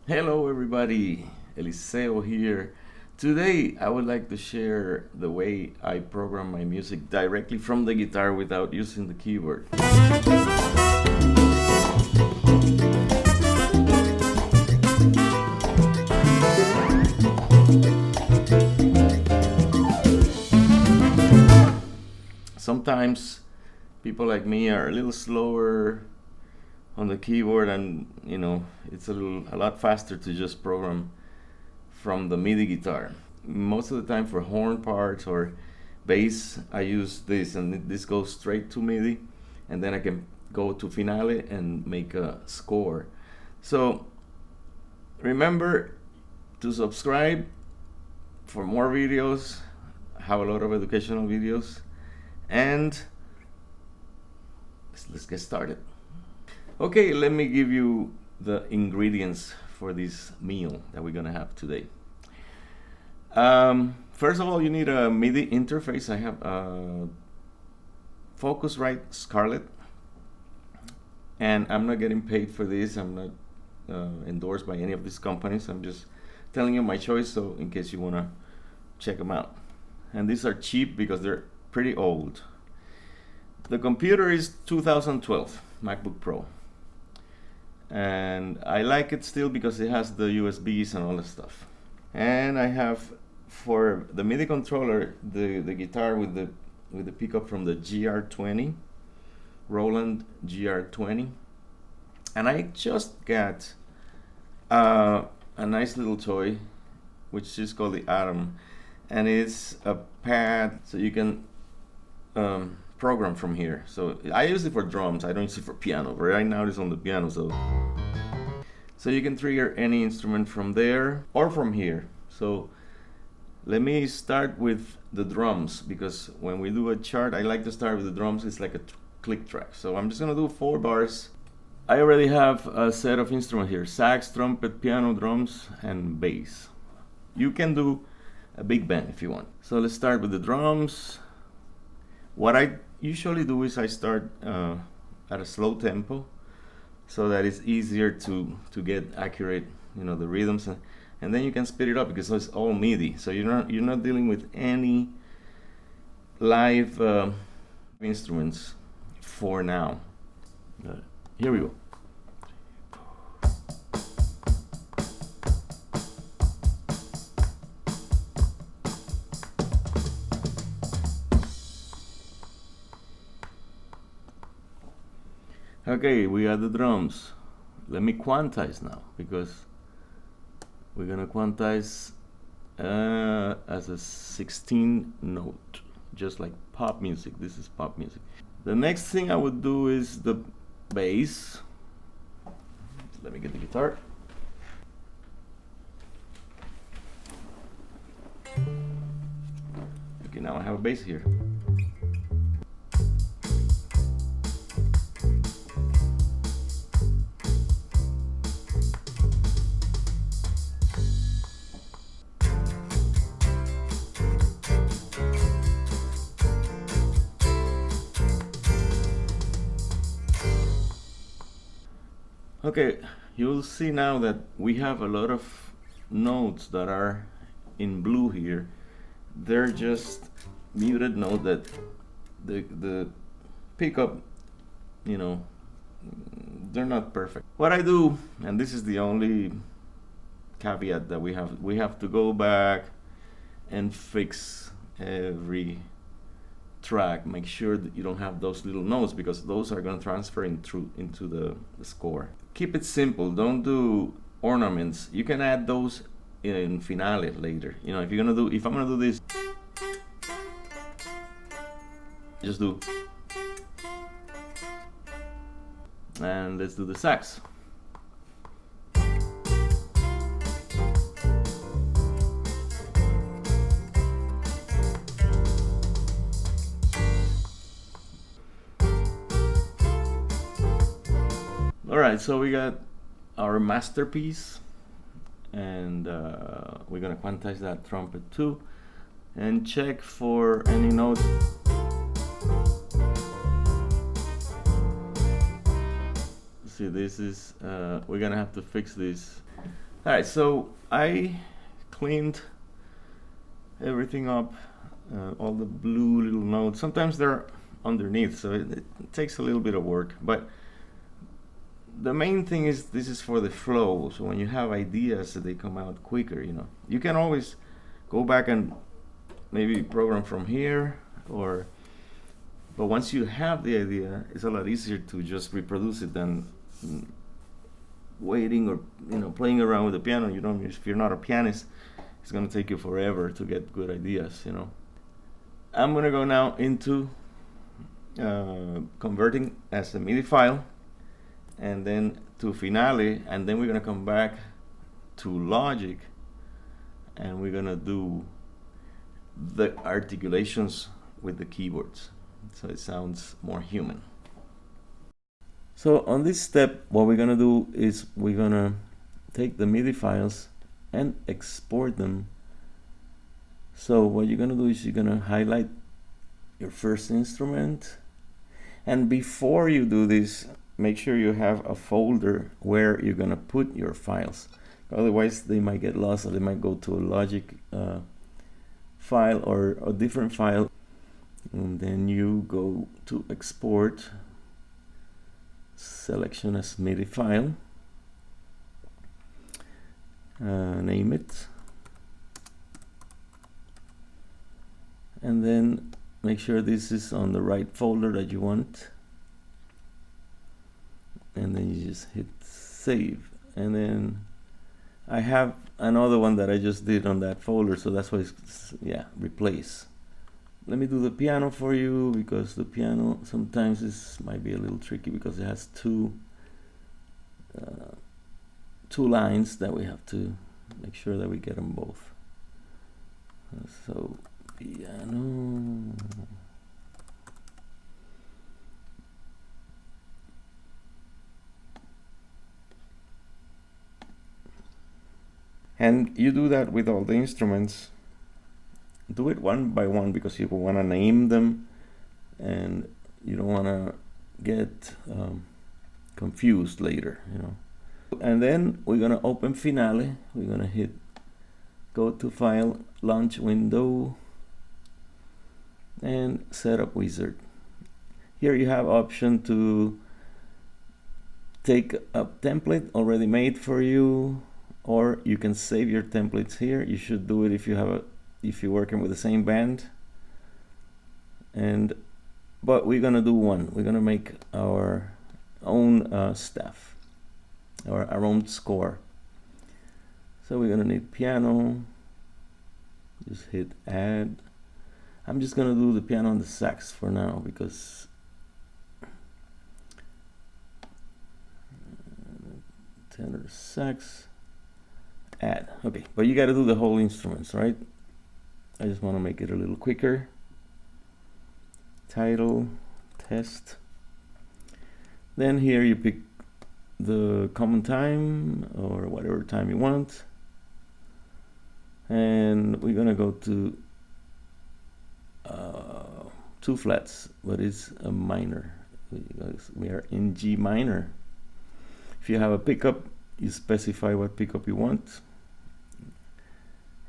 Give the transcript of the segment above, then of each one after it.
Hello everybody, Eliseo here. Today I would like to share the way I program my music directly from the guitar without using the keyboard. Sometimes people like me are a little slower on the keyboard, and it's a lot faster to just program from the Midi guitar. Most of the time for horn parts or bass I use this, and this goes straight to Midi, and then I can go to Finale and make a score. So remember to subscribe for more videos. I have a lot of educational videos, and let's get started. Okay, let me give you the ingredients for this meal that we're gonna have today. First of all, you need a MIDI interface. I have a Focusrite Scarlett, and I'm not getting paid for this. I'm not endorsed by any of these companies. I'm just telling you my choice, so in case you wanna check them out. And these are cheap because they're pretty old. The computer is 2012 MacBook Pro, and I like it still because it has the USBs and all that stuff. And I have, for the MIDI controller, the guitar with the pickup from the GR20, Roland GR20. And I just got a nice little toy, which is called the Atom, and it's a pad so you can program from here. So I use it for drums. I don't use it for piano. Right now it's on the piano, so you can trigger any instrument from there or from here. So let me start with the drums, because when we do a chart, I like to start with the drums. It's like a click track. So I'm just gonna do 4 bars. I already have a set of instruments here: sax, trumpet, piano, drums, and bass. You can do a big band if you want. So let's start with the drums. What I usually do is I start at a slow tempo, so that it's easier to get accurate, the rhythms, and then you can speed it up because it's all MIDI. So you're not dealing with any live instruments for now. Here we go. Okay, we got the drums. Let me quantize now, because we're gonna quantize as a 16 note, just like pop music. This is pop music. The next thing I would do is the bass. Let me get the guitar. Okay, now I have a bass here. Okay, you'll see now that we have a lot of notes that are in blue here. They're just muted note that the pickup, they're not perfect. What I do, and this is the only caveat that we have to go back and fix every track. Make sure that you don't have those little notes, because those are going to transfer into the score. Keep it simple. Don't do ornaments. You can add those in Finale later. If I'm gonna do this, just do. And let's do the sax. Alright, so we got our masterpiece, and we're gonna quantize that trumpet too, and check for any note. See, this is we're gonna have to fix this All right, so I cleaned everything up, all the blue little nodes. Sometimes they're underneath, so it takes a little bit of work, but the main thing is this is for the flow. So when you have ideas, they come out quicker. You can always go back and maybe program from here, but once you have the idea, it's a lot easier to just reproduce it than waiting or playing around with the piano. If you're not a pianist, it's going to take you forever to get good ideas. I'm going to go now into converting as a MIDI file, and then to Finale, and then we're going to come back to Logic, and we're going to do the articulations with the keyboards, so it sounds more human. So on this step, what we're going to do is we're going to take the MIDI files and export them. So what you're going to do is you're going to highlight your first instrument, and before you do this, make sure you have a folder where you're going to put your files. Otherwise they might get lost, or they might go to a Logic file or a different file. And then you go to export, selection as MIDI file, name it, and then make sure this is on the right folder that you want, and then you just hit save. And then I have another one that I just did on that folder, so that's why it's, replace. Let me do the piano for you, because the piano sometimes might be a little tricky because it has two lines that we have to make sure that we get them both. So piano. And you do that with all the instruments. Do it one by one because you want to name them and you don't want to get confused later, And then we're going to open Finale. We're going to hit go to File, Launch Window, and Setup Wizard. Here you have option to take a template already made for you, or you can save your templates here. You should do it if you're working with the same band. But we're gonna do one. We're gonna make our own staff, or our own score. So we're gonna need piano. Just hit add. I'm just gonna do the piano and the sax for now because tenor, sax, add. Okay, but you got to do the whole instruments, right? I just want to make it a little quicker. Title, test. Then here you pick the common time or whatever time you want. And we're gonna go to 2 flats, but it's a minor. We are in G minor. If you have a pickup, you specify what pickup you want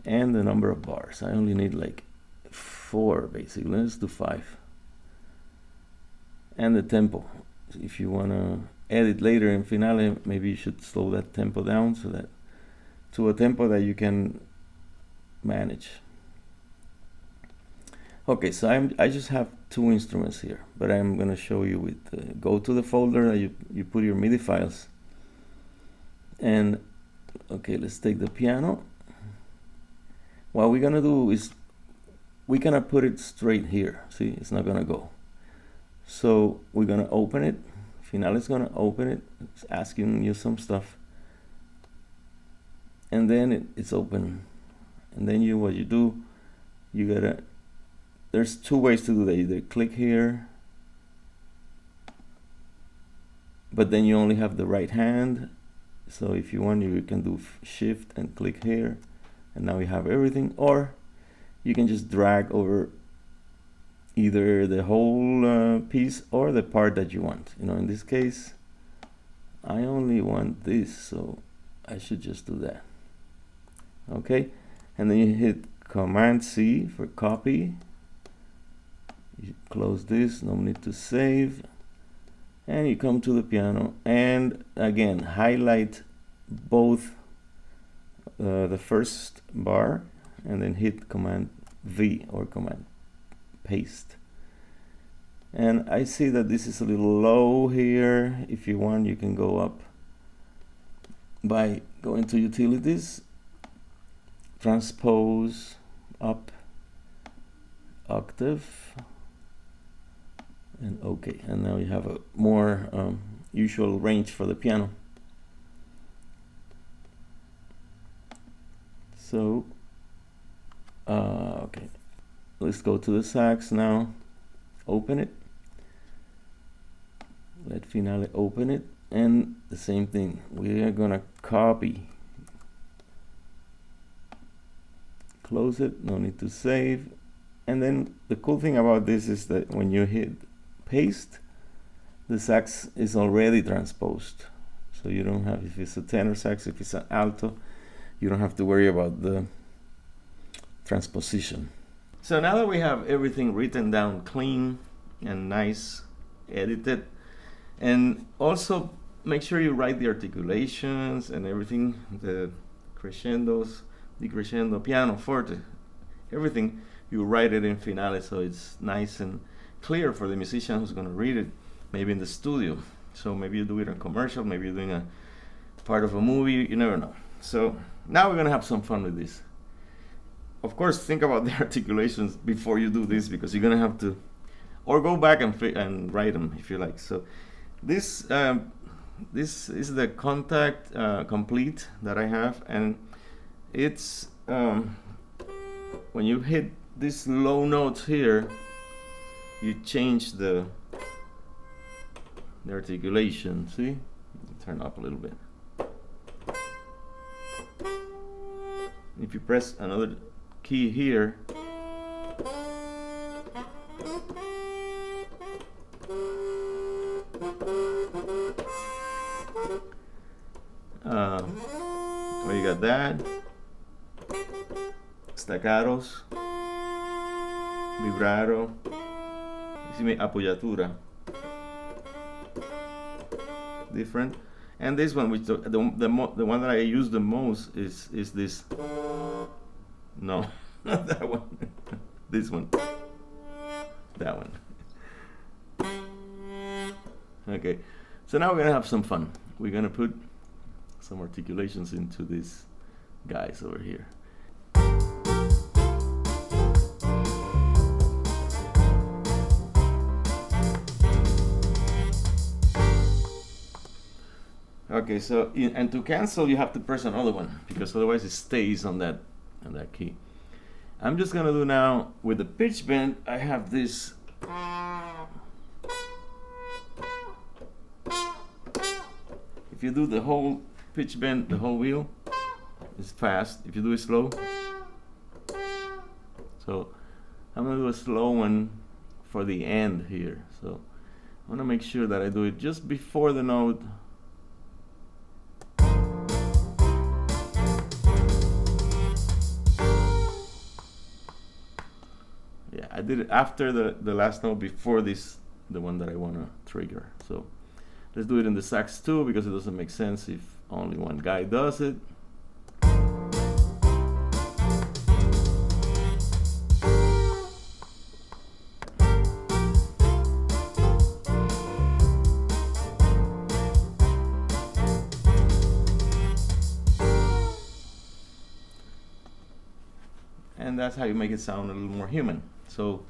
and the number of bars. I only need like 4 basically. Let's do 5. And the tempo. If you want to edit later in Finale, maybe you should slow that tempo down so that to a tempo that you can manage. Okay, so I just have 2 instruments here, but I'm going to show you with go to the folder that you put your MIDI files. And okay, let's take the piano. What we're gonna do is we're gonna put it straight here. See, it's not gonna go. So we're gonna open it. Finale is gonna open it. It's asking you some stuff, and then it's open. And then what you do, you gotta. There's 2 ways to do that. Either click here, but then you only have the right hand. So if you want, you can do shift and click here, and now you have everything. Or you can just drag over either the whole piece or the part that you want. In this case, I only want this, so I should just do that. Okay, and then you hit Command C for copy. You close this, no need to save. And you come to the piano and again highlight both the first bar and then hit Command V or Command paste. And I see that this is a little low here. If you want, you can go up by going to utilities, transpose up octave, and OK. And now you have a more usual range for the piano. So okay, let's go to the sax now. Open it. Let Finale open it, and the same thing. We are gonna copy. Close it. No need to save. And then the cool thing about this is that when you hit paste, the sax is already transposed. So you don't have, if it's a tenor sax, if it's an alto, you don't have to worry about the transposition. So now that we have everything written down clean and nice, edited, and also make sure you write the articulations and everything, the crescendos, decrescendo, piano, forte, everything, you write it in Finale so it's nice and clear for the musician who's going to read it, maybe in the studio. So maybe you do it in a commercial, maybe you're doing a part of a movie, you never know. So now we're going to have some fun with this. Of course, think about the articulations before you do this, because you're going to have to, or go back and write them if you like. So this is the contact complete that I have, and it's when you hit these low notes here, you change the articulation. See, turn up a little bit. If you press another key here, well, you got that, staccatos, vibrato, apoyatura, different. And this one, which the one that I use the most is this. No, not that one. This one. That one. Okay, so now we're gonna have some fun. We're gonna put some articulations into these guys over here. Okay, so and to cancel you have to press another one, because otherwise it stays on that key. I'm just gonna do now with the pitch bend. I have this. If you do the whole pitch bend, the whole wheel, it's fast. If you do it slow, so I'm gonna do a slow one for the end here. So I wanna make sure that I do it just before the note. Yeah, I did it after the last note, before this, the one that I wanna trigger. So let's do it in the sax too, because it doesn't make sense if only one guy does it. And that's how you make it sound a little more human. So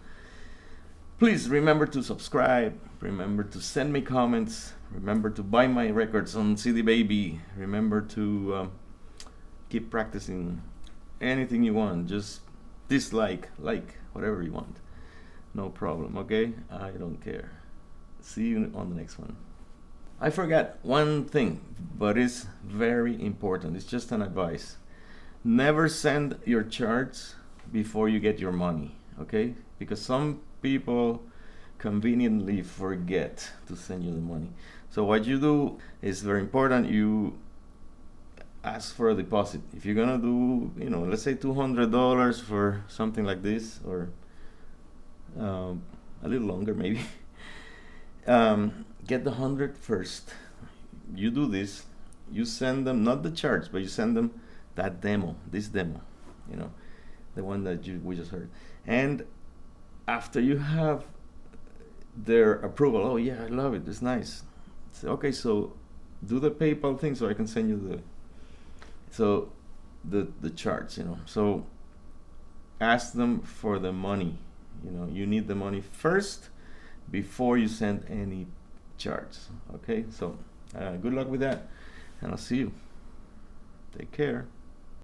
please remember to subscribe, remember to send me comments, remember to buy my records on CD Baby, remember to keep practicing anything you want, just dislike, like, whatever you want. No problem, okay? I don't care. See you on the next one. I forgot one thing, but it's very important. It's just an advice. Never send your charts before you get your money, okay? Because some people conveniently forget to send you the money. So what you do is very important. You ask for a deposit. If you're gonna do, let's say $200 for something like this, or a little longer maybe. Get the 100 first. You do this. You send them not the charge, but you send them that demo, this demo, the one that we just heard. And after you have their approval, oh yeah, I love it, it's nice. So, okay, so do the PayPal thing so I can send you the charge. So ask them for the money. You need the money first before you send any charge. Okay, so good luck with that, and I'll see you. Take care.